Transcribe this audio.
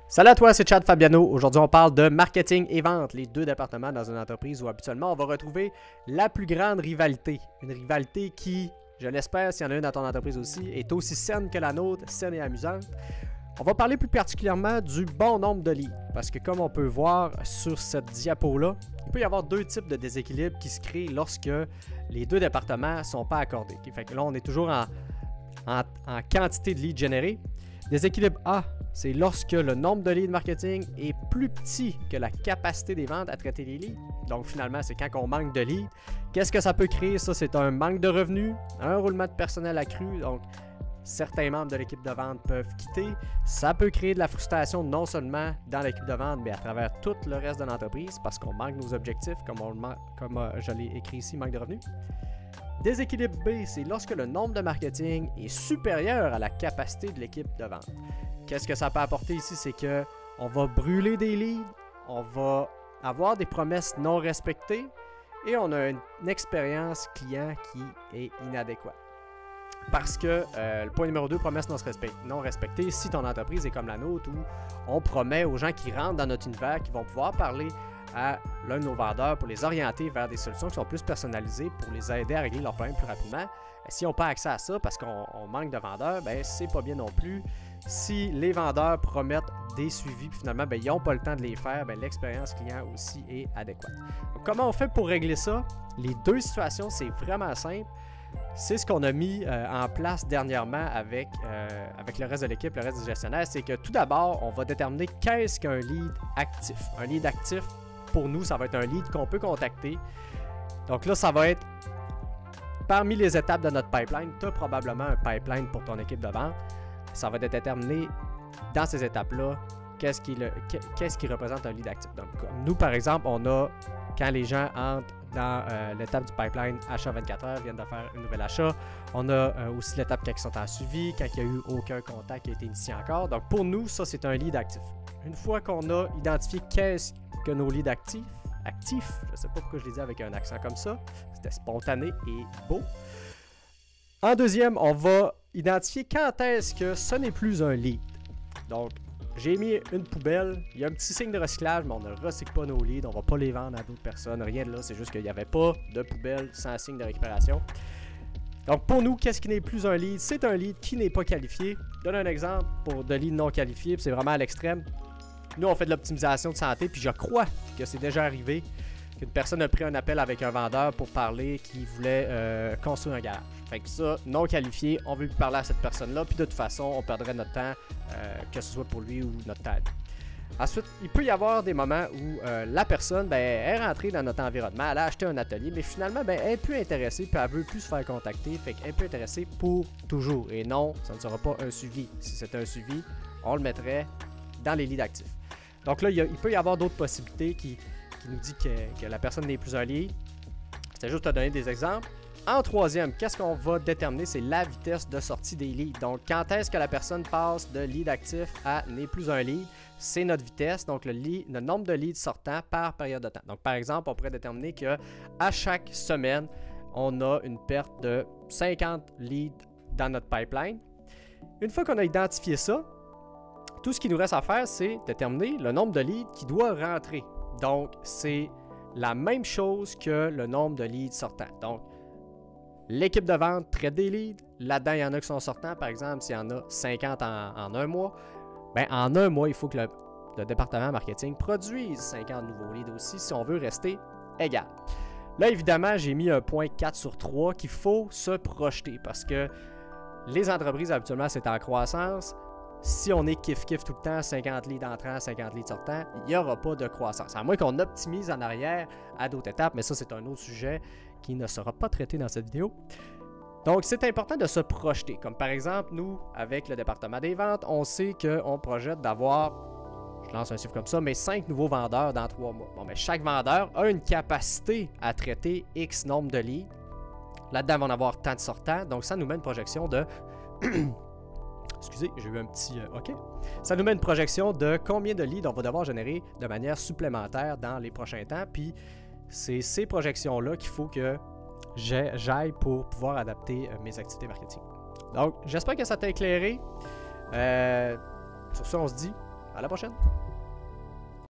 Salut à toi, c'est Chad Fabiano. Aujourd'hui, on parle de marketing et vente, les deux départements dans une entreprise où habituellement on va retrouver la plus grande rivalité. Une rivalité qui, je l'espère, s'il y en a une dans ton entreprise aussi, est aussi saine que la nôtre, saine et amusante. On va parler plus particulièrement du bon nombre de leads, parce que comme on peut voir sur cette diapo-là, il peut y avoir deux types de déséquilibres qui se créent lorsque les deux départements ne sont pas accordés. Fait que là, on est toujours en quantité de leads générés. Déséquilibre A, c'est lorsque le nombre de leads marketing est plus petit que la capacité des ventes à traiter les leads. Donc finalement, c'est quand on manque de leads. Qu'est-ce que ça peut créer? Ça, c'est un manque de revenus, un roulement de personnel accru. Donc, certains membres de l'équipe de vente peuvent quitter. Ça peut créer de la frustration non seulement dans l'équipe de vente, mais à travers tout le reste de l'entreprise parce qu'on manque nos objectifs, comme je l'ai écrit ici, manque de revenus. Déséquilibre B, c'est lorsque le nombre de marketing est supérieur à la capacité de l'équipe de vente. Qu'est-ce que ça peut apporter ici? C'est qu'on va brûler des leads, on va avoir des promesses non respectées et on a une expérience client qui est inadéquate. Parce que le point numéro 2, promesse non respectée, si ton entreprise est comme la nôtre où on promet aux gens qui rentrent dans notre univers qu'ils vont pouvoir parler à l'un de nos vendeurs pour les orienter vers des solutions qui sont plus personnalisées pour les aider à régler leurs problèmes plus rapidement. S'ils n'ont pas accès à ça parce qu'on manque de vendeurs, ben c'est pas bien non plus. Si les vendeurs promettent des suivis puis finalement ils n'ont pas le temps de les faire, l'expérience client aussi est adéquate. Donc, comment on fait pour régler ça? Les deux situations, c'est vraiment simple. C'est ce qu'on a mis en place dernièrement avec le reste de l'équipe, le reste du gestionnaire, c'est que tout d'abord, on va déterminer qu'est-ce qu'un lead actif. Un lead actif, pour nous, ça va être un lead qu'on peut contacter. Donc là, ça va être parmi les étapes de notre pipeline. Tu as probablement un pipeline pour ton équipe de vente. Ça va être déterminé dans ces étapes-là qu'est-ce qui représente un lead actif. Donc, nous, par exemple, on a, quand les gens entrent dans l'étape du pipeline achat 24 heures, viennent de faire un nouvel achat. On a aussi l'étape quand ils sont en suivi, quand il n'y a eu aucun contact qui a été initié encore. Donc pour nous, ça c'est un lead actif. Une fois qu'on a identifié qu'est-ce que nos leads actifs, je ne sais pas pourquoi je l'ai dit avec un accent comme ça, c'était spontané et beau. En deuxième, on va identifier quand est-ce que ce n'est plus un lead. Donc, j'ai mis une poubelle, il y a un petit signe de recyclage, mais on ne recycle pas nos leads, on ne va pas les vendre à d'autres personnes, rien de là, c'est juste qu'il n'y avait pas de poubelle sans signe de récupération. Donc pour nous, qu'est-ce qui n'est plus un lead? C'est un lead qui n'est pas qualifié. Je donne un exemple pour de lead non qualifié, c'est vraiment à l'extrême. Nous, on fait de l'optimisation de santé, puis je crois que c'est déjà arrivé qu'une personne a pris un appel avec un vendeur pour parler qui voulait construire un garage. Fait que ça, non qualifié, on veut plus parler à cette personne-là, puis de toute façon, on perdrait notre temps, que ce soit pour lui ou notre temps. Ensuite, il peut y avoir des moments où la personne est rentrée dans notre environnement, elle a acheté un atelier, mais finalement, elle est plus intéressée, puis elle veut plus se faire contacter, fait qu'elle est plus intéressée pour toujours. Et non, ça ne sera pas un suivi. Si c'était un suivi, on le mettrait dans les leads actifs. Donc là, il peut y avoir d'autres possibilités qui nous dit que la personne n'est plus un lead. C'était juste à donner des exemples. En troisième, qu'est-ce qu'on va déterminer? C'est la vitesse de sortie des leads. Donc, quand est-ce que la personne passe de lead actif à n'est plus un lead? C'est notre vitesse, donc le nombre de leads sortants par période de temps. Donc, par exemple, on pourrait déterminer qu'à chaque semaine, on a une perte de 50 leads dans notre pipeline. Une fois qu'on a identifié ça, tout ce qu'il nous reste à faire, c'est déterminer le nombre de leads qui doit rentrer. Donc, c'est la même chose que le nombre de leads sortants. Donc, l'équipe de vente traite des leads. Là-dedans, il y en a qui sont sortants. Par exemple, s'il y en a 50 en un mois, en un mois, il faut que le département marketing produise 50 nouveaux leads aussi si on veut rester égal. Là, évidemment, j'ai mis un point 4 sur 3 qu'il faut se projeter parce que les entreprises, habituellement, c'est en croissance. Si on est kiff-kiff tout le temps, 50 leads entrants, 50 leads sortants, il n'y aura pas de croissance. À moins qu'on optimise en arrière à d'autres étapes, mais ça, c'est un autre sujet qui ne sera pas traité dans cette vidéo. Donc, c'est important de se projeter. Comme par exemple, nous, avec le département des ventes, on sait qu'on projette d'avoir, je lance un chiffre comme ça, mais 5 nouveaux vendeurs dans 3 mois. Bon, chaque vendeur a une capacité à traiter X nombre de leads. Là-dedans, on va en avoir tant de sortants. Donc, ça nous met une projection de... Excusez, j'ai eu un petit OK. Ça nous met une projection de combien de leads on va devoir générer de manière supplémentaire dans les prochains temps. Puis, c'est ces projections-là qu'il faut que j'aille pour pouvoir adapter mes activités marketing. Donc, j'espère que ça t'a éclairé. Sur ça, on se dit À la prochaine!